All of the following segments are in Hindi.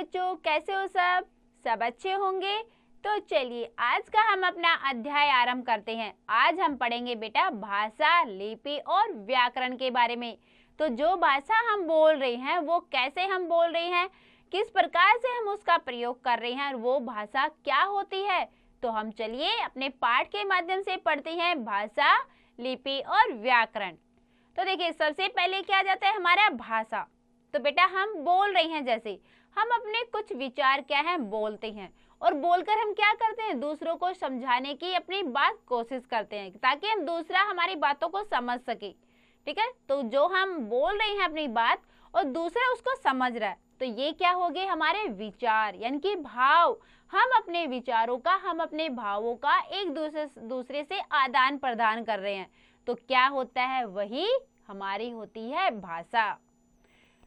बच्चों, कैसे हो सब अच्छे होंगे। तो चलिए आज का हम अपना अध्याय आरंभ करते हैं। आज हम पढ़ेंगे बेटा भाषा, लिपि और व्याकरण के बारे में। तो जो भाषा हम बोल रहे हैं वो कैसे हम बोल रहे हैं, किस प्रकार से हम उसका प्रयोग कर रहे हैं और वो भाषा क्या होती है। तो हम चलिए अपने पाठ के माध्यम से पढ़ते हैं भाषा, लिपि और व्याकरण। तो देखिए सबसे पहले क्या जाता है हमारा भाषा। तो बेटा हम बोल रहे हैं, जैसे हम अपने कुछ विचार क्या है बोलते हैं और बोलकर हम क्या करते हैं दूसरों को समझाने की अपनी बात कोशिश करते हैं ताकि हम दूसरा हमारी बातों को समझ सके। ठीक है, तो जो हम बोल रहे हैं अपनी बात और दूसरा उसको समझ रहा है, तो ये क्या हो गए हमारे विचार यानी कि भाव। हम अपने विचारों का, हम अपने भावों का एक दूसरे से आदान प्रदान कर रहे हैं। तो क्या होता है, वही हमारी होती है भाषा।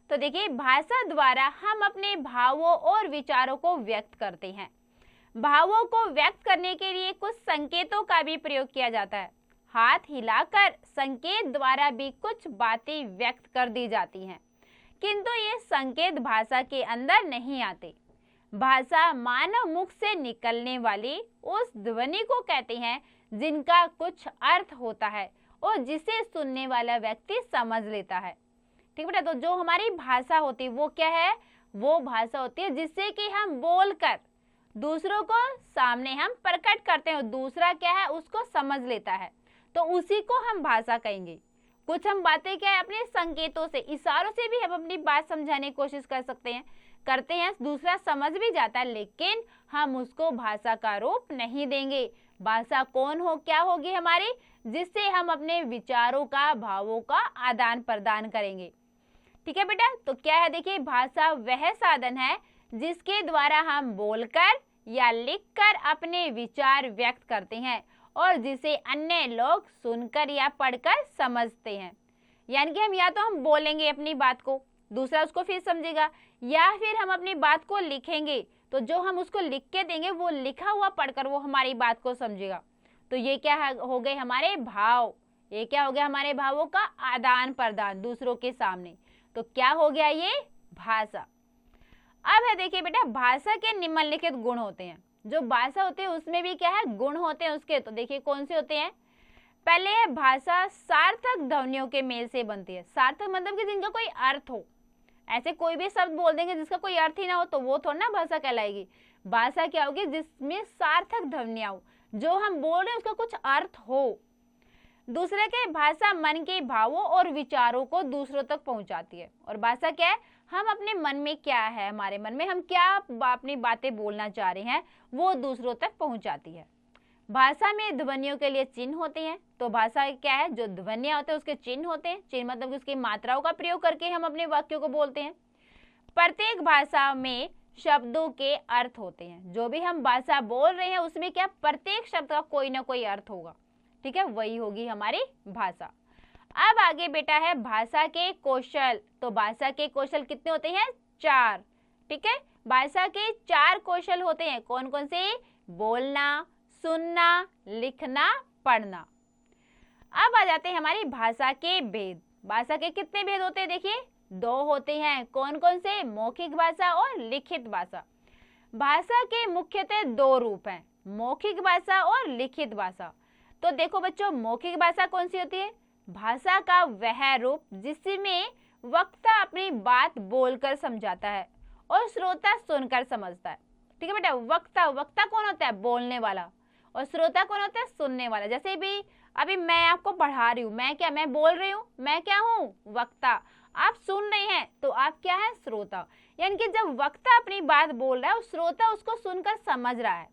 तो देखिए भाषा द्वारा हम अपने भावों और विचारों को व्यक्त करते हैं। भावों को व्यक्त करने के लिए कुछ संकेतों का भी प्रयोग किया जाता है। हाथ हिलाकर संकेत द्वारा भी कुछ बातें व्यक्त कर दी जाती हैं, किंतु ये संकेत भाषा के अंदर नहीं आते। भाषा मानव मुख से निकलने वाली उस ध्वनि को कहते हैं जिनका कुछ अर्थ होता है और जिसे सुनने वाला व्यक्ति समझ लेता है। ठीक बेटा, तो जो हमारी भाषा होती है वो क्या है, वो भाषा होती है जिससे कि हम बोलकर दूसरों को सामने हम प्रकट करते हैं और दूसरा क्या है उसको समझ लेता है, तो उसी को हम भाषा कहेंगे। कुछ हम बातें क्या है अपने संकेतों से, इशारों से भी हम अपनी बात समझाने की कोशिश करते हैं, दूसरा समझ भी जाता है, लेकिन हम उसको भाषा का रूप नहीं देंगे। भाषा कौन हो, क्या होगी हमारी, जिससे हम अपने विचारों का, भावों का आदान प्रदान करेंगे। ठीक है बेटा, तो क्या है देखिए भाषा वह साधन है जिसके द्वारा हम बोलकर या लिखकर अपने विचार व्यक्त करते हैं और जिसे अन्य लोग सुनकर या पढ़कर समझते हैं। यानी कि हम या तो हम बोलेंगे अपनी बात को, दूसरा उसको फिर समझेगा, या फिर हम अपनी बात को लिखेंगे, तो जो हम उसको लिख के देंगे वो लिखा हुआ पढ़कर वो हमारी बात को समझेगा। तो ये क्या हो गए हमारे भाव, ये क्या हो गया हमारे भावों का आदान प्रदान दूसरों के सामने। तो क्या हो गया ये भाषा। अब है देखिए बेटा भाषा के निम्नलिखित गुण होते हैं। जो भाषा होती है उसमें भी क्या है गुण होते हैं उसके। तो देखिए कौन से होते हैं। पहले है भाषा सार्थक ध्वनियों के मेल से बनती है। सार्थक मतलब कि जिनका कोई अर्थ हो। ऐसे कोई भी शब्द बोल देंगे जिसका कोई अर्थ ही ना हो तो वो थोड़ा ना भाषा कहलाएगी। भाषा क्या होगी, जिसमें सार्थक ध्वनियां हो, जो हम बोल रहे हैं उसका कुछ अर्थ हो। दूसरे के भाषा मन के भावों और विचारों को दूसरों तक पहुंचाती है। और भाषा क्या है, हम अपने मन में क्या है, हमारे मन में हम क्या अपनी बातें बोलना चाह रहे हैं वो दूसरों तक पहुंचाती है। भाषा में ध्वनियों के लिए चिन्ह होते हैं। तो भाषा क्या है, जो ध्वनियां होते हैं उसके चिन्ह होते हैं। चिन्ह मतलब उसकी मात्राओं का प्रयोग करके हम अपने वाक्यों को बोलते हैं। प्रत्येक भाषा में शब्दों के अर्थ होते हैं। जो भी हम भाषा बोल रहे हैं उसमें क्या प्रत्येक शब्द का कोई ना कोई अर्थ होगा। ठीक है, वही होगी हमारी भाषा। अब आगे बेटा है भाषा के कौशल। तो भाषा के कौशल कितने होते हैं, 4। ठीक है, भाषा के 4 कौशल होते हैं। कौन कौन से, बोलना, सुनना, लिखना, पढ़ना। अब आ जाते हैं हमारी भाषा के भेद। भाषा के कितने भेद होते हैं, देखिए 2 होते हैं। कौन कौन से, मौखिक भाषा और लिखित भाषा। भाषा के मुख्यतः 2 रूप हैं, मौखिक भाषा और लिखित भाषा। तो देखो बच्चों मौखिक भाषा कौन सी होती है, भाषा का वह रूप जिसमें वक्ता अपनी बात बोलकर समझाता है और श्रोता सुनकर समझता है। ठीक है बेटा, वक्ता कौन होता है, बोलने वाला, और श्रोता कौन होता है, सुनने वाला। जैसे भी अभी मैं आपको पढ़ा रही हूँ, मैं बोल रही हूँ, मैं क्या हूँ, वक्ता। आप सुन रहे हैं तो आप क्या है, श्रोता। यानी कि जब वक्ता अपनी बात बोल रहा है और श्रोता उसको सुनकर समझ रहा है,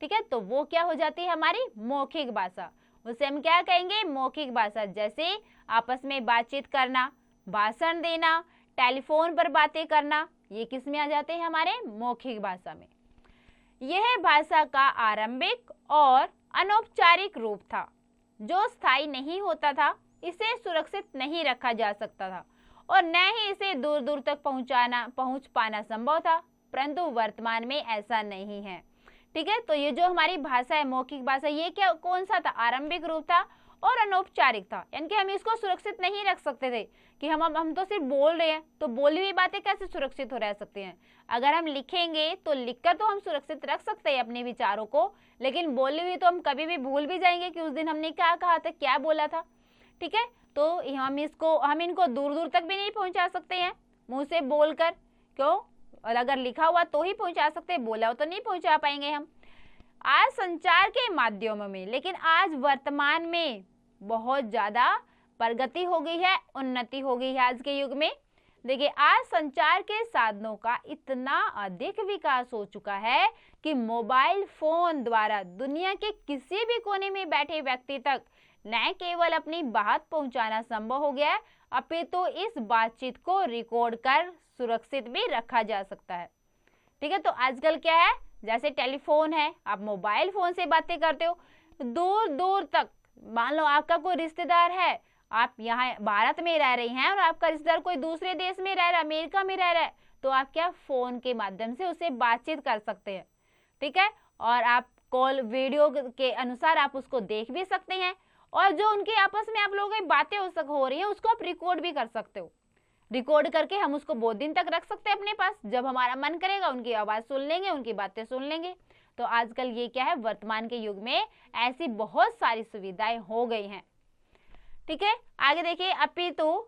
ठीक है, तो वो क्या हो जाती है हमारी मौखिक भाषा। उसे हम क्या कहेंगे, मौखिक भाषा। जैसे आपस में बातचीत करना, भाषण देना, टेलीफोन पर बातें करना, ये किस में आ जाते हैं, हमारे मौखिक भाषा में। यह भाषा का आरंभिक और अनौपचारिक रूप था जो स्थायी नहीं होता था। इसे सुरक्षित नहीं रखा जा सकता था और न ही इसे दूर दूर तक पहुंच पाना संभव था, परंतु वर्तमान में ऐसा नहीं है। ठीक है, तो ये जो हमारी भाषा है मौखिक भाषा, ये क्या कौन सा था, आरंभिक रूप था और अनौपचारिकता, यानी कि हम इसको सुरक्षित नहीं रख सकते थे कि हम तो सिर्फ बोल रहे हैं, तो बोली हुई बातें कैसे सुरक्षित हो रह सकती हैं। अगर हम लिखेंगे तो लिखकर तो हम सुरक्षित रख सकते हैं अपने विचारों को, लेकिन बोली हुई तो हम कभी भी भूल भी जाएंगे कि उस दिन हमने क्या कहा था, क्या बोला था। ठीक है, तो हम इनको दूर दूर तक भी नहीं पहुंचा सकते हैं मुंह से बोलकर, क्यों, और अगर लिखा हुआ तो ही पहुंचा सकते हैं, बोला हो तो नहीं पहुंचा पाएंगे हम। आज संचार के माध्यमों में, लेकिन आज वर्तमान में बहुत ज्यादा प्रगति हो गई है, उन्नति हो गई है आज के युग में। देखिए, आज संचार के साधनों का इतना अधिक विकास हो चुका है कि मोबाइल फोन द्वारा दुनिया के किसी भी कोने में बैठे व्यक्ति तक न केवल अपनी बात पहुंचाना संभव हो गया है, अपितु इस बातचीत को रिकॉर्ड कर सुरक्षित भी रखा जा सकता है। ठीक है, तो आजकल क्या है, जैसे टेलीफोन है, आप मोबाइल फोन से बातें करते हो दूर दूर तक। मान लो आपका कोई रिश्तेदार है, आप यहाँ भारत में रह रही हैं और आपका रिश्तेदार कोई दूसरे देश में रह रहा है, अमेरिका में रह रहा है, तो आप क्या फोन के माध्यम से उससे बातचीत कर सकते हैं। ठीक है, और आप कॉल वीडियो के अनुसार आप उसको देख भी सकते हैं, और जो उनके आपस में आप लोगों की बातें हो रही हैं उसको आप रिकॉर्ड भी कर सकते हो। रिकॉर्ड करके हम उसको बहुत दिन तक रख सकते हैं अपने पास, जब हमारा मन करेगा उनकी आवाज सुन लेंगे, उनकी बातें सुन लेंगे। तो आजकल ये क्या है, वर्तमान के युग में ऐसी बहुत सारी सुविधाएं हो गई हैं। ठीक है, आगे देखिए, अपितु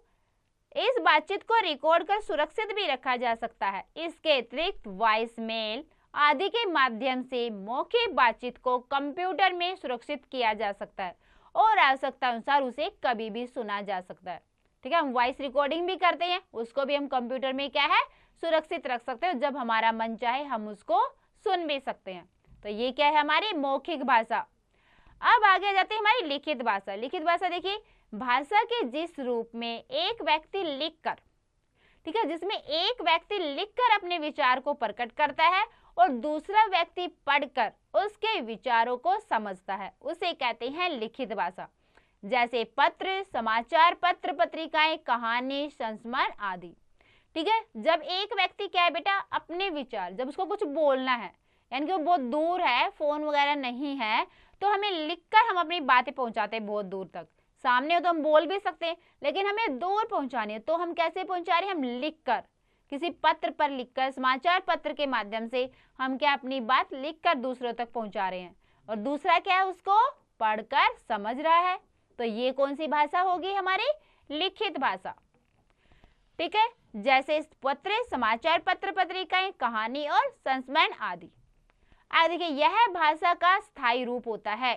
इस बातचीत को रिकॉर्ड कर सुरक्षित भी रखा जा सकता है। इसके अतिरिक्त वॉइस मेल आदि के माध्यम से मौखिक बातचीत को कंप्यूटर में सुरक्षित किया जा सकता है और आवश्यकता अनुसार उसे कभी भी सुना जा सकता है। ठीक है, हम वॉइस रिकॉर्डिंग भी करते हैं, उसको भी हम कंप्यूटर में क्या है, सुरक्षित रख सकते हैं। जब हमारा मन चाहे हम उसको सुन भी सकते हैं। तो ये क्या है, हमारी मौखिक भाषा। अब आगे जाते हैं हमारी लिखित भाषा। लिखित भाषा देखिए, भाषा के जिस रूप में एक व्यक्ति लिखकर, ठीक है, जिसमें एक व्यक्ति लिखकर अपने विचार को प्रकट करता है और दूसरा व्यक्ति पढ़कर उसके विचारों को समझता है, उसे कहते हैं लिखित भाषा। जैसे पत्र, समाचार पत्र, पत्रिकाएं, कहानी, संस्मरण आदि। ठीक है, जब एक व्यक्ति क्या है बेटा, अपने विचार, जब उसको कुछ बोलना है, यानी कि वो बहुत दूर है, फोन वगैरह नहीं है, तो हमें लिखकर हम अपनी बातें पहुंचाते हैं बहुत दूर तक। सामने हो तो हम बोल भी सकते हैं, लेकिन हमें दूर पहुंचानी है, तो हम कैसे पहुंचा रहे हैं, हम लिखकर, किसी पत्र पर लिखकर, समाचार पत्र के माध्यम से हम क्या अपनी बात लिखकर दूसरों तक पहुंचा रहे हैं, और दूसरा क्या है, उसको पढ़कर समझ रहा है। तो ये कौन सी भाषा होगी, हमारी लिखित भाषा। ठीक है, जैसे पत्र, समाचार पत्र, पत्रिकाएं, कहानी और संस्मरण आदि। देखिए, यह भाषा का स्थायी रूप होता है।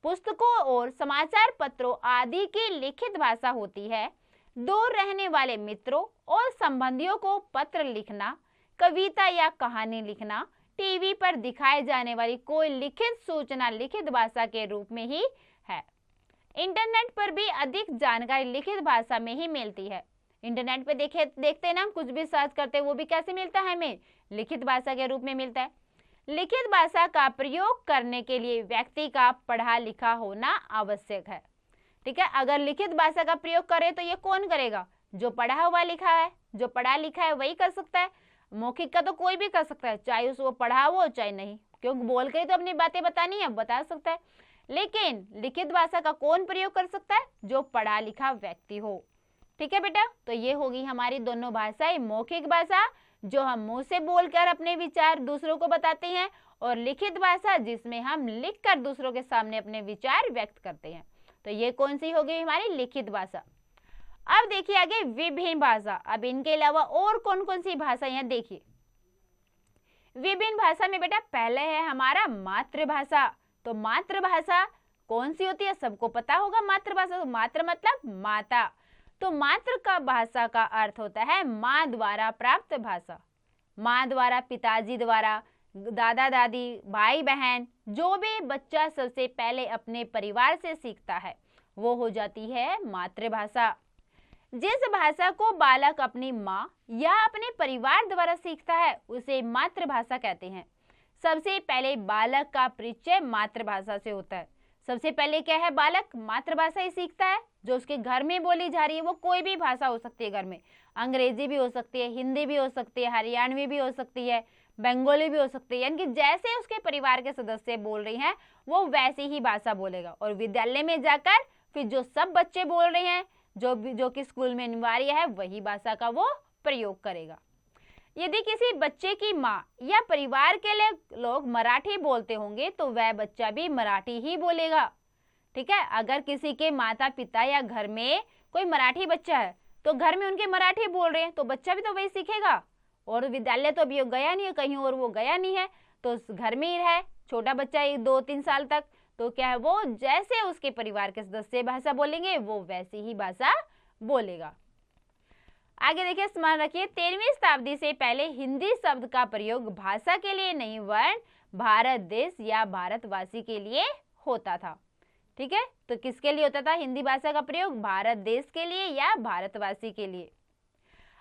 पुस्तकों और समाचार पत्रों आदि की लिखित भाषा होती है। दूर रहने वाले मित्रों और संबंधियों को पत्र लिखना, कविता या कहानी लिखना, टीवी पर दिखाए जाने वाली कोई लिखित सूचना लिखित भाषा के रूप में ही है। इंटरनेट पर भी अधिक जानकारी लिखित भाषा में ही मिलती है। इंटरनेट पे देखते हैं ना, हम कुछ भी सर्च करते हैं, वो भी कैसे मिलता है, हमें लिखित भाषा के रूप में मिलता है। लिखित भाषा का प्रयोग करने के लिए व्यक्ति का पढ़ा लिखा होना आवश्यक है। ठीक है, अगर लिखित भाषा का प्रयोग करें तो ये कौन करेगा, जो पढ़ा हुआ लिखा है, जो पढ़ा लिखा है वही कर सकता है। मौखिक का तो कोई भी कर सकता है, चाहे उसको पढ़ा हो चाहे नहीं, क्योंकि बोल कर तो अपनी बातें बतानी है, बता सकता है। लेकिन लिखित भाषा का कौन प्रयोग कर सकता है, जो पढ़ा लिखा व्यक्ति हो। ठीक है बेटा, तो ये होगी हमारी दोनों भाषाएं, मौखिक भाषा जो हम मुंह से बोलकर अपने विचार दूसरों को बताते हैं, और लिखित भाषा जिसमें हम लिखकर दूसरों के सामने अपने विचार व्यक्त करते हैं। तो ये कौन सी होगी, हमारी लिखित भाषा। अब देखिए आगे विभिन्न भाषा। अब इनके अलावा और कौन कौन सी भाषा यहाँ देखिए। विभिन्न भाषा में बेटा पहले है हमारा मातृभाषा। तो मातृभाषा कौन सी होती है, सबको पता होगा मातृभाषा। तो मातृ मतलब माता। तो मातृ का भाषा का अर्थ होता है माँ द्वारा प्राप्त भाषा। माँ द्वारा, पिताजी द्वारा, दादा दादी, भाई बहन, जो भी बच्चा सबसे पहले अपने परिवार से सीखता है वो हो जाती है मातृभाषा। जिस भाषा को बालक अपनी माँ या अपने परिवार द्वारा सीखता है उसे मातृभाषा कहते हैं। सबसे पहले बालक का परिचय मातृभाषा से होता है। सबसे पहले क्या है, बालक मातृभाषा ही सीखता है जो उसके घर में बोली जा रही है। वो कोई भी भाषा हो सकती है घर में, अंग्रेजी भी हो सकती है, हिंदी भी हो सकती है, हरियाणवी भी हो सकती है, बंगाली भी हो सकती है। यानी कि जैसे उसके परिवार के सदस्य बोल रही हैं वो वैसी ही भाषा बोलेगा। और विद्यालय में जाकर फिर जो सब बच्चे बोल रहे हैं, जो कि स्कूल में अनिवार्य है, वही भाषा का वो प्रयोग करेगा। यदि किसी बच्चे की माँ या परिवार के लोग मराठी बोलते होंगे तो वह बच्चा भी मराठी ही बोलेगा। ठीक है, अगर किसी के माता पिता या घर में कोई मराठी बच्चा है तो घर में उनके मराठी बोल रहे हैं तो बच्चा भी तो वही सीखेगा। और विद्यालय तो अभी गया नहीं है कहीं और, वो गया नहीं है तो घर में ही है छोटा बच्चा 2-3 साल तक, तो क्या है वो जैसे उसके परिवार के सदस्य भाषा बोलेंगे वो वैसी ही भाषा बोलेगा। आगे देखिए, स्मरण रखिए 13वीं शताब्दी से पहले हिंदी शब्द का प्रयोग भाषा के लिए नहीं वरन भारत देश या भारतवासी के लिए होता था। ठीक है, तो किसके लिए होता था हिंदी भाषा का प्रयोग? भारत देश के लिए या भारतवासी के लिए।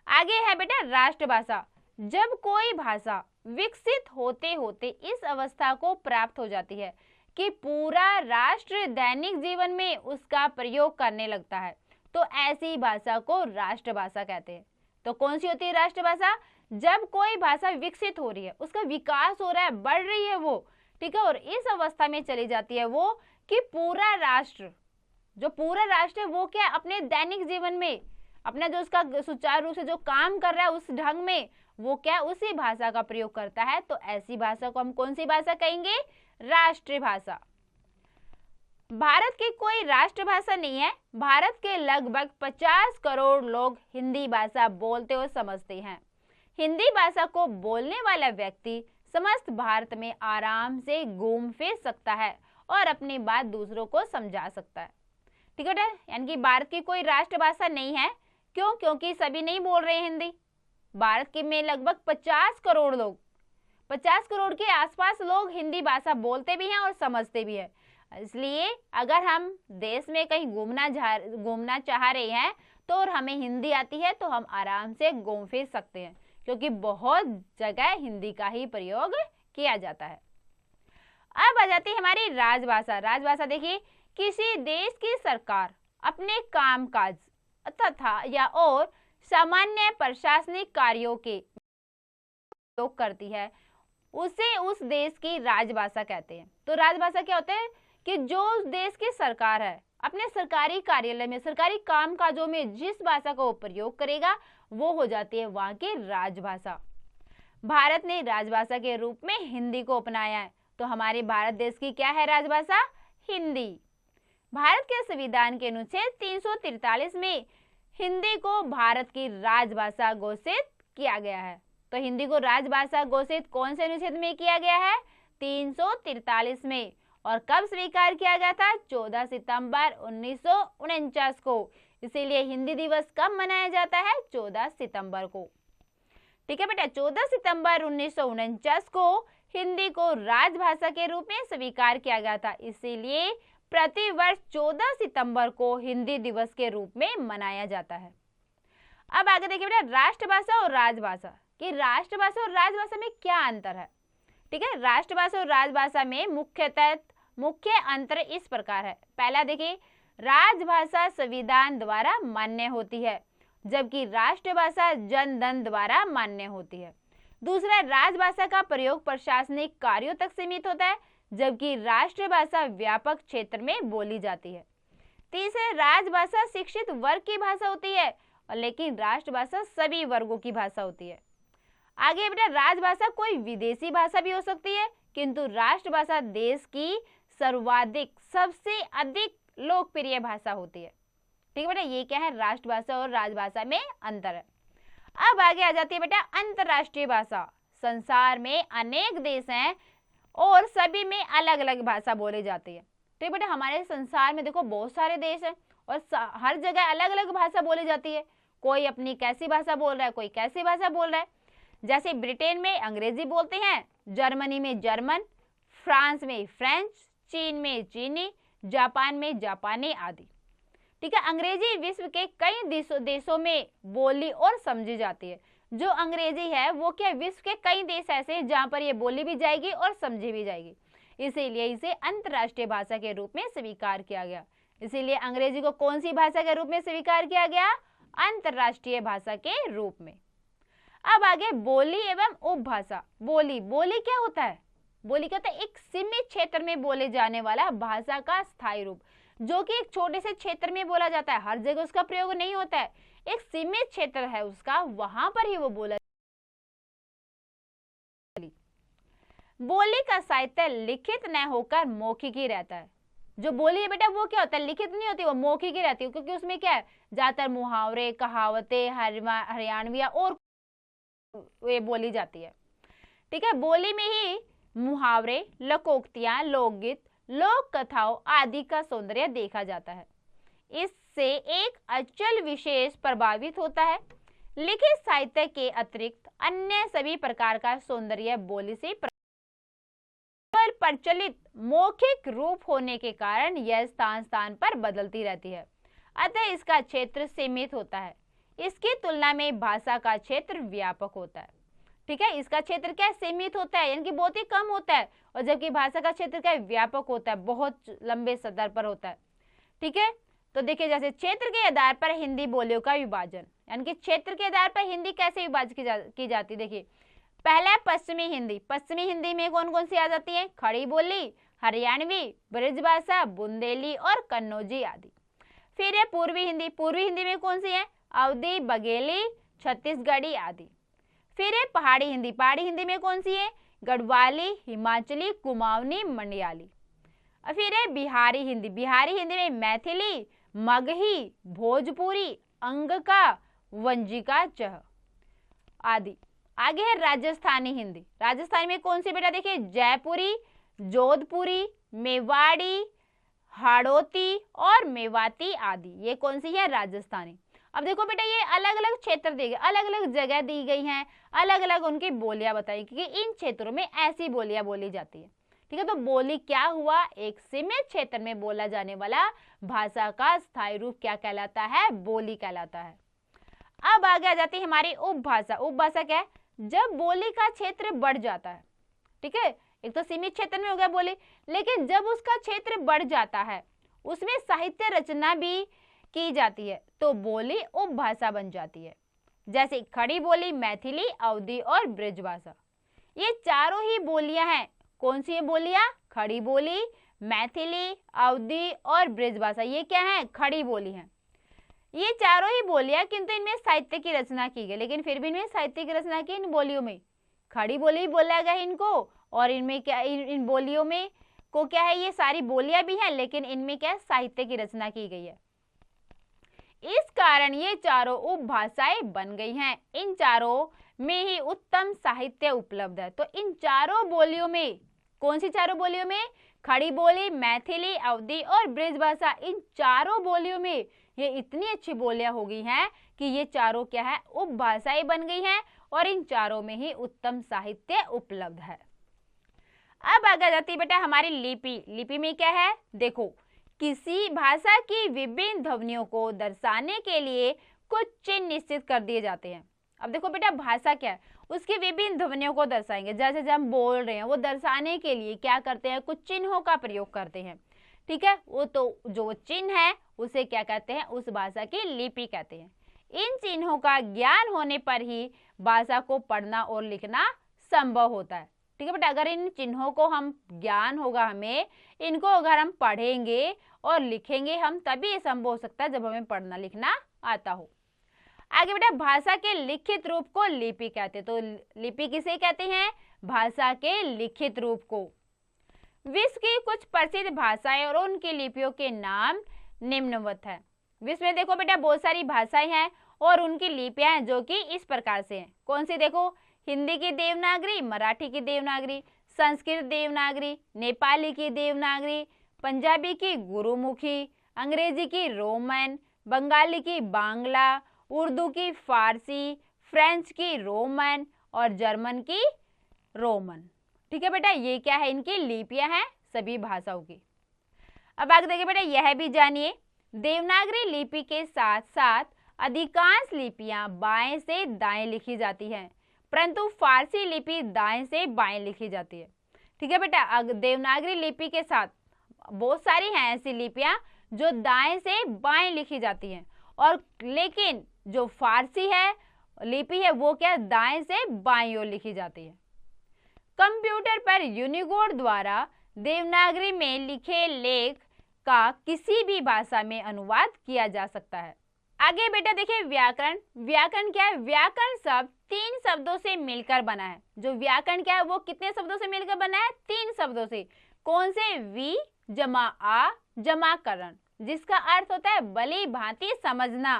आगे है बेटा राष्ट्रभाषा। जब कोई भाषा विकसित होते होते इस अवस्था को प्राप्त हो जाती है कि पूरा राष्ट्र दैनिक जीवन में उसका प्रयोग करने लगता है तो ऐसी भाषा को राष्ट्रभाषा कहते हैं। तो कौन सी होती है राष्ट्रभाषा? जब कोई भाषा विकसित हो रही है, उसका विकास हो रहा है, बढ़ रही है वो, ठीक है, और इस अवस्था में चली जाती है वो कि पूरा राष्ट्र है वो क्या अपने दैनिक जीवन में अपना जो उसका सुचारू रूप से जो काम कर रहा है उस ढंग में वो क्या उसी भाषा का प्रयोग करता है, तो ऐसी भाषा को हम कौन सी भाषा कहेंगे? राष्ट्रीय भाषा। भारत की कोई राष्ट्रभाषा नहीं है। भारत के लगभग 50 करोड़ लोग हिंदी भाषा बोलते और समझते हैं। हिंदी भाषा को बोलने वाला व्यक्ति समस्त भारत में आराम से घूम फिर सकता है और अपनी बात दूसरों को समझा सकता है। ठीक है, यानी कि भारत की कोई राष्ट्रभाषा नहीं है। क्यों? क्योंकि सभी नहीं बोल रहे हैं हिंदी। भारत के में लगभग 50 करोड़ लोग, 50 करोड़ के आसपास लोग हिंदी भाषा बोलते भी हैं और समझते भी हैं। इसलिए अगर हम देश में कहीं घूमना चाह रहे हैं तो और हमें हिंदी आती है तो हम आराम से घूम फिर सकते हैं, क्योंकि बहुत जगह हिंदी का ही प्रयोग किया जाता है। अब आ जाती है हमारी राजभाषा। राजभाषा देखिए, किसी देश की सरकार अपने कामकाज तथा या और सामान्य प्रशासनिक कार्यों के उपयोग करती है उसे उस देश की राजभाषा कहते हैं। तो राजभाषा क्या होता है कि जो उस देश की सरकार है अपने सरकारी कार्यालय में सरकारी कामकाजों में जिस भाषा का प्रयोग करेगा वो हो जाती है वहां की राजभाषा। भारत ने राजभाषा के रूप में हिंदी को अपनाया है, तो हमारे भारत देश की क्या है राजभाषा? हिंदी। भारत के संविधान के अनुच्छेद 343 में हिंदी को भारत की राजभाषा घोषित किया गया है। तो हिंदी को राजभाषा घोषित कौन से अनुच्छेद में किया गया है? 343 में। और कब स्वीकार किया गया था? 14 सितंबर 1949 को। इसीलिए हिंदी दिवस कब मनाया जाता है? 14 सितंबर को। ठीक है बेटा, 14 सितंबर 1949 को हिंदी को राजभाषा के रूप में स्वीकार किया गया था। इसीलिए प्रति वर्ष 14 सितंबर को हिंदी दिवस के रूप में मनाया जाता है। अब आगे देखिए बेटा, राष्ट्रभाषा और राजभाषा कि राष्ट्रभाषा और राजभाषा में क्या अंतर है। ठीक है, राष्ट्रभाषा और राजभाषा में मुख्य अंतर इस प्रकार है। पहला देखिए, राजभाषा संविधान द्वारा मान्य होती है जबकि राष्ट्रभाषा जनधन द्वारा मान्य होती है। दूसरा, राजभाषा का प्रयोग प्रशासनिक कार्यों तक सीमित होता है जबकि राष्ट्रभाषा व्यापक क्षेत्र में बोली जाती है। तीसरा, राजभाषा शिक्षित वर्ग की भाषा होती है और लेकिन राष्ट्रभाषा सभी वर्गों की भाषा होती है। आगे बेटा, राजभाषा कोई विदेशी भाषा भी हो सकती है किंतु राष्ट्रभाषा देश की सर्वाधिक सबसे अधिक लोकप्रिय भाषा होती है। ठीक है बेटा, ये क्या है? राष्ट्रभाषा और राजभाषा में अंतर है। अब आगे आ जाती है बेटा अंतर्राष्ट्रीय भाषा। संसार में अनेक देश हैं और सभी में अलग अलग भाषा बोली जाती है। ठीक बेटा, हमारे संसार में देखो बहुत सारे देश हैं और हर जगह अलग अलग भाषा बोली जाती है। कोई अपनी कैसी भाषा बोल रहा है, कोई कैसी भाषा बोल रहा है। जैसे ब्रिटेन में अंग्रेजी बोलते हैं, जर्मनी में जर्मन, फ्रांस में फ्रेंच, चीन में चीनी, जापान में जापानी आदि। ठीक है, अंग्रेजी विश्व के कई देशों में बोली और समझी जाती है। जो अंग्रेजी है वो क्या विश्व के कई देश ऐसे हैं जहां पर ये बोली भी जाएगी और समझी भी जाएगी। इसीलिए इसे अंतर्राष्ट्रीय भाषा के रूप में स्वीकार किया गया। इसीलिए अंग्रेजी को कौन सी भाषा के रूप में स्वीकार किया गया? अंतर्राष्ट्रीय भाषा के रूप में। अब आगे बोली एवं उपभाषा। बोली क्या होता है? बोली क्या होता है? एक सीमित क्षेत्र में बोले जाने वाला भाषा का स्थायी रूप। जो कि एक छोटे से क्षेत्र में बोला जाता है, हर जगह उसका प्रयोग नहीं होता है, एक सीमित क्षेत्र है उसका, वहां पर ही वो बोला। बोली का साहित्य लिखित न होकर मौखिक ही रहता है। जो बोली है बेटा वो क्या होता है, लिखित नहीं होती, वो मौखिक ही रहती है, क्योंकि उसमें क्या है, ज्यादातर मुहावरे, कहावतें, हरियाणवी और ये बोली जाती है। ठीक है, बोली में ही मुहावरे, लोकोक्तियां, लोकगीत, लोक कथाओं आदि का सौंदर्य देखा जाता है। इससे एक अचल विशेष प्रभावित होता है। लिखित साहित्य के अतिरिक्त अन्य सभी प्रकार का सौंदर्य बोली से प्रचलित मौखिक रूप होने के कारण यह स्थान स्थान पर बदलती रहती है, अतः इसका क्षेत्र सीमित होता है। इसकी तुलना में भाषा का क्षेत्र व्यापक होता है। ठीक है, इसका क्षेत्र क्या सीमित होता है, यानी कि बहुत ही कम होता है, और जबकि भाषा का क्षेत्र क्या व्यापक होता है, बहुत लंबे स्तर पर होता है। ठीक है, तो देखिए जैसे क्षेत्र के आधार पर हिंदी बोलियों का विभाजन, यानी कि क्षेत्र के आधार पर हिंदी कैसे विभाजित की जाती है। देखिए पहला है पश्चिमी हिंदी। पश्चिमी हिंदी में कौन कौन सी आ जाती है, खड़ी बोली, हरियाणवी, ब्रजभाषा, बुंदेली और कन्नौजी आदि। फिर है पूर्वी हिंदी। पूर्वी हिंदी में कौन सी है, अवधी, बघेली, छत्तीसगढ़ी आदि। फिर है पहाड़ी हिंदी। पहाड़ी हिंदी में कौन सी है, गढ़वाली, हिमाचली, कुमाऊनी, मंडयाली। और फिर है बिहारी हिंदी। बिहारी हिंदी में मैथिली, मगही, भोजपुरी, अंगका, वंजिका, चह आदि। आगे है राजस्थानी हिंदी। राजस्थानी में कौन सी बेटा, देखिए जयपुरी, जोधपुरी, मेवाड़ी, हाड़ौती और मेवाती आदि, ये कौन सी है, राजस्थानी। अब देखो बेटा ये अलग अलग क्षेत्र दिए गए, अलग अलग जगह दी गई हैं, अलग अलग उनकी बोलियां बताई, क्योंकि इन क्षेत्रों में ऐसी बोलियां बोली जाती है। ठीक है, तो बोली क्या हुआ, एक सीमित क्षेत्र में बोला जाने वाला भाषा का स्थायी रूप क्या कहलाता है, बोली कहलाता है। अब आगे आ जाती है हमारी उपभाषा। उपभाषा क्या है, जब बोली का क्षेत्र बढ़ जाता है। ठीक है, एक तो सीमित क्षेत्र में हो गया बोली, लेकिन जब उसका क्षेत्र बढ़ जाता है, उसमें साहित्य रचना भी की जाती है, तो बोली उपभाषा बन जाती है। जैसे खड़ी बोली, मैथिली, अवधी और ब्रजभाषा, ये चारों ही बोलियां हैं। कौन सी बोलियां, खड़ी बोली, मैथिली, अवधी और ब्रजभाषा, ये क्या है, खड़ी बोली है। ये चारों ही बोलियां, किंतु इनमें साहित्य की रचना की गई, लेकिन फिर भी इनमें साहित्य की रचना की इन बोलियों में, खड़ी बोली बोला गया इनको, और इनमें क्या, इन बोलियों में को क्या है, ये सारी बोलियां भी हैं, लेकिन इनमें क्या साहित्य की रचना की गई है। इस कारण ये चारों उपभाषाएं बन गई हैं। इन चारों में ही उत्तम साहित्य उपलब्ध है। तो इन चारों बोलियों में, कौन सी चारों बोलियों में, खड़ी बोली, मैथिली, अवधी और ब्रजभाषा, इन चारों बोलियों में ये इतनी अच्छी बोलियां हो गई हैं कि ये चारों क्या है, उपभाषाएं बन गई हैं, और इन चारों में ही उत्तम साहित्य उपलब्ध है। अब आगे जाती है बेटा हमारी लिपि। लिपि में क्या है, देखो किसी भाषा की विभिन्न ध्वनियों को दर्शाने के लिए कुछ चिन्ह निश्चित कर दिए जाते हैं। अब देखो बेटा भाषा क्या है, उसकी विभिन्न ध्वनियों को दर्शाएंगे, जैसे जब हम बोल रहे हैं वो दर्शाने के लिए क्या करते हैं, कुछ चिन्हों का प्रयोग करते हैं। ठीक है, वो तो जो चिन्ह है उसे क्या कहते हैं, उस भाषा की लिपि कहते हैं। इन चिन्हों का ज्ञान होने पर ही भाषा को पढ़ना और लिखना संभव होता है। ठीक है बेटा, अगर इन चिन्हों को हम ज्ञान होगा, हमें इनको अगर हम पढ़ेंगे और लिखेंगे हम, तभी ये संभव हो सकता है जब हमें पढ़ना लिखना आता हो। आगे बेटा भाषा के लिखित रूप को लिपि कहते हैं। तो लिपि किसे कहते हैं, भाषा के लिखित रूप को। विश्व की कुछ प्रसिद्ध भाषाएं और उनकी लिपियों के नाम निम्नवत है। विश्व में देखो बेटा बहुत सारी भाषाएं हैं और उनकी लिपियां हैं जो कि इस प्रकार से हैं। कौन सी, देखो हिंदी की देवनागरी, मराठी की देवनागरी, संस्कृत देवनागरी, नेपाली की देवनागरी, पंजाबी की गुरुमुखी, अंग्रेजी की रोमन, बंगाली की बांग्ला, उर्दू की फारसी, फ्रेंच की रोमन और जर्मन की रोमन। ठीक है बेटा, ये क्या है, इनकी लिपियां हैं सभी भाषाओं की। अब आगे देखिए बेटा यह भी जानिए, देवनागरी लिपि के साथ साथ अधिकांश लिपियां बाएं से दाएं लिखी जाती हैं, परंतु फारसी लिपि दाएं से बाएं लिखी जाती है। ठीक है बेटा, देवनागरी लिपि के साथ बहुत सारी हैं ऐसी लिपियां जो दाएं से बाएं लिखी जाती हैं, और लेकिन जो फारसी है लिपि है वो क्या, दाएं से बाएं ओर लिखी जाती है। कंप्यूटर पर यूनिकोड द्वारा देवनागरी में लिखे लेख का किसी भी भाषा में अनुवाद किया जा सकता है। आगे बेटा देखिए व्याकरण। व्याकरण क्या है? व्याकरण शब्द 3 शब्दों से मिलकर बना है। जो व्याकरण क्या है वो कितने शब्दों से मिलकर बना है? 3 शब्दों से। कौन से? वी जमा आ जमा करण, जिसका अर्थ होता है भली भांति समझना।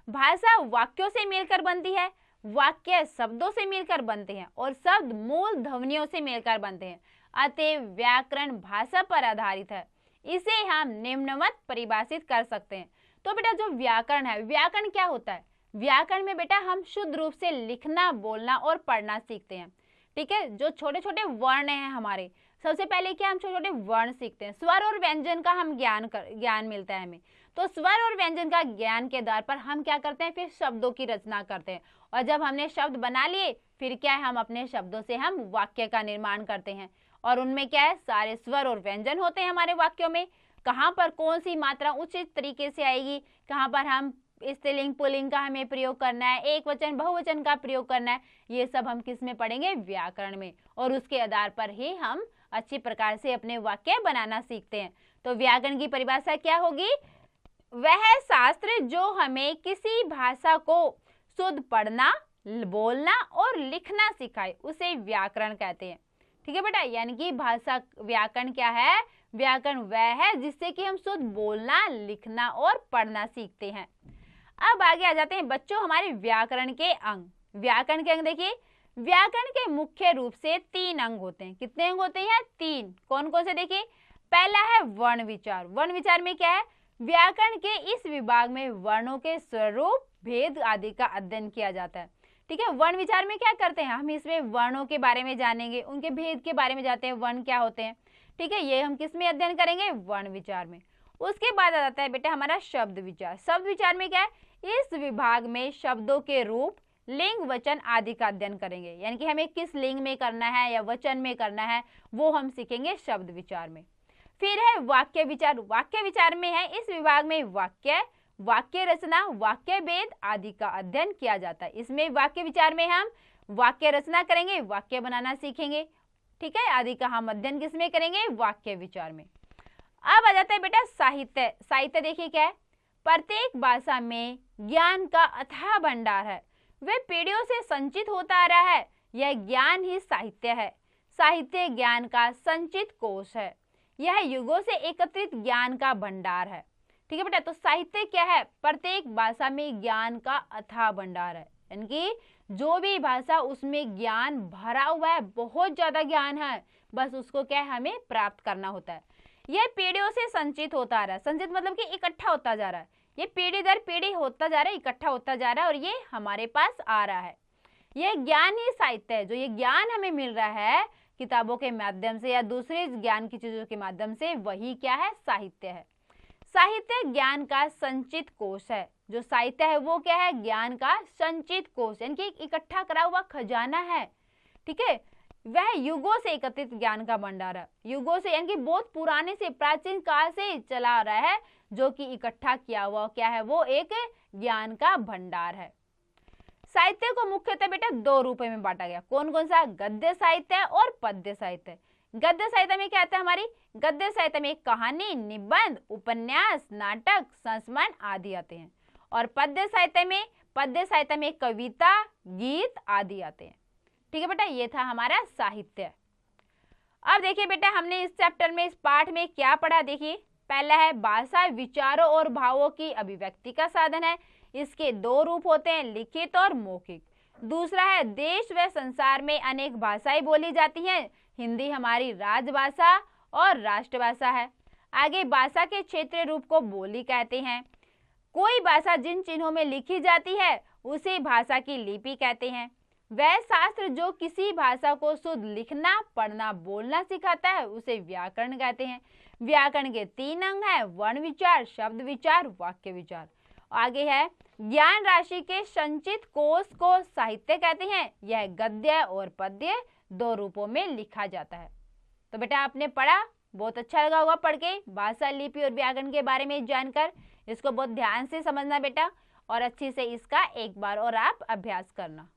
भाषा वाक्यों से मिलकर बनती है, वाक्य शब्दों से मिलकर बनते हैं और शब्द मूल ध्वनियों से मिलकर बनते हैं। अतः व्याकरण भाषा पर आधारित है। इसे हम निम्नवत परिभाषित कर सकते हैं। तो बेटा जो व्याकरण है, व्याकरण क्या होता है? व्याकरण में बेटा हम शुद्ध रूप से लिखना, बोलना और पढ़ना सीखते हैं। ठीक है, जो छोटे छोटे वर्ण हैं हमारे, सबसे पहले क्या हम छोटे छोटे वर्ण सीखते हैं। स्वर और व्यंजन का हम ज्ञान मिलता है हमें। तो स्वर और व्यंजन का ज्ञान के आधार पर हम क्या करते हैं? फिर शब्दों की रचना करते हैं और जब हमने शब्द बना लिए फिर क्या है, हम अपने शब्दों से हम वाक्य का निर्माण करते हैं और उनमें क्या है, सारे स्वर और व्यंजन होते हैं हमारे वाक्यों में। कहाँ पर कौन सी मात्रा उचित तरीके से आएगी, कहाँ पर हम स्त्रीलिंग पुल्लिंग का हमें प्रयोग करना है, एक वचन बहुवचन का प्रयोग करना है, ये सब हम किस में पढ़ेंगे? व्याकरण में। और उसके आधार पर ही हम अच्छी प्रकार से अपने वाक्य बनाना सीखते हैं। तो व्याकरण की परिभाषा क्या होगी? वह शास्त्र जो हमें किसी भाषा को शुद्ध पढ़ना, बोलना और लिखना सिखाए, उसे व्याकरण कहते हैं। ठीक है बेटा, यानी कि भाषा व्याकरण क्या है? व्याकरण वह है जिससे कि हम शुद्ध बोलना, लिखना और पढ़ना सीखते हैं। अब आगे आ जाते हैं बच्चों हमारे व्याकरण के अंग। व्याकरण के अंग देखिए, व्याकरण के मुख्य रूप से 3 अंग होते हैं। कितने अंग होते हैं? 3। कौन कौन से? देखिए, पहला है वर्ण विचार। वर्ण विचार में क्या है? व्याकरण के इस विभाग में वर्णों के स्वरूप, भेद आदि का अध्ययन किया जाता है। ठीक है, वर्ण विचार में क्या करते हैं? हम इसमें वर्णों के बारे में जानेंगे, उनके भेद के बारे में जाते हैं, वर्ण क्या होते हैं। ठीक है, ये हम किस में अध्ययन करेंगे? वर्ण विचार में। उसके बाद आ जाता है बेटा हमारा शब्द विचार। शब्द विचार में क्या है? इस विभाग में शब्दों के रूप, लिंग, वचन आदि का अध्ययन करेंगे। यानी कि हमें किस लिंग में करना है या वचन में करना है वो हम सीखेंगे शब्द विचार में। फिर है वाक्य विचार। वाक्य विचार में है इस विभाग में वाक्य, वाक्य रचना, वाक्य भेद आदि का अध्ययन किया जाता है। इसमें वाक्य विचार में हम वाक्य रचना करेंगे, वाक्य बनाना सीखेंगे। ठीक है, आदि का हम अध्ययन किसमें करेंगे? वाक्य विचार में। अब आ जाता है बेटा साहित्य। साहित्य देखिए क्या है? प्रत्येक भाषा में ज्ञान का अथाह भंडार है, वह पीढ़ियों से संचित होता आ रहा है। यह ज्ञान ही साहित्य है। साहित्य ज्ञान का संचित कोश है, यह युगों से एकत्रित ज्ञान का भंडार है। ठीक है बेटा, तो साहित्य क्या है? प्रत्येक भाषा में ज्ञान का अथाह भंडार है, यानी कि जो भी भाषा उसमें ज्ञान भरा हुआ है, बहुत ज्यादा ज्ञान है, बस उसको क्या है, हमें प्राप्त करना होता है। यह पीढ़ियों से संचित होता आ रहा है। संचित मतलब कि इकट्ठा होता जा रहा है, ये पीढ़ी दर पीढ़ी होता जा रहा है, इकट्ठा होता जा रहा है और ये हमारे पास आ रहा है। यह ज्ञान ही साहित्य है। जो ये ज्ञान हमें मिल रहा है किताबों के माध्यम से या दूसरे ज्ञान की चीजों के माध्यम से, वही क्या है? साहित्य है। साहित्य ज्ञान का संचित कोश है। जो साहित्य है वो क्या है? ज्ञान का संचित कोश, यानी कि इकट्ठा करा हुआ खजाना है। ठीक है, वह युगों से एकत्रित ज्ञान का भंडार है। युगों से यानी कि बहुत पुराने से, प्राचीन काल से चला आ रहा है, जो कि इकट्ठा किया हुआ क्या है? वो एक ज्ञान का भंडार है। साहित्य को मुख्यतः बेटा 2 रूपों में बांटा गया। कौन कौन सा? गद्य साहित्य और पद्य साहित्य। गद्य साहित्य में क्या आता है? हमारी गद्य साहित्य में कहानी, निबंध, उपन्यास, नाटक, संस्मरण आदि आते हैं और पद्य साहित्य में कविता, गीत आदि आते हैं। ठीक है बेटा, ये था हमारा साहित्य। अब देखिए बेटा हमने इस चैप्टर में, इस पाठ में क्या पढ़ा? देखिए, पहला है भाषा विचारों और भावों की अभिव्यक्ति का साधन है। इसके 2 रूप होते हैं, लिखित और मौखिक। दूसरा है देश व संसार में अनेक भाषाएं बोली जाती हैं। हिंदी हमारी राजभाषा और राष्ट्रभाषा है। आगे भाषा के क्षेत्रीय रूप को बोली कहते हैं। कोई भाषा जिन चिन्हों में लिखी जाती है उसे भाषा की लिपि कहते हैं। वह शास्त्र जो किसी भाषा को शुद्ध लिखना, पढ़ना, बोलना सिखाता है उसे व्याकरण कहते हैं। व्याकरण के 3 अंग हैं, वर्ण विचार, शब्द विचार, वाक्य विचार। आगे है ज्ञान राशि के संचित कोश को साहित्य कहते हैं। यह गद्य और पद्य 2 रूपों में लिखा जाता है। तो बेटा आपने पढ़ा, बहुत अच्छा लगा होगा पढ़ के, भाषा, लिपि और व्याकरण के बारे में जानकर। इसको बहुत ध्यान से समझना बेटा और अच्छी से इसका एक बार और आप अभ्यास करना।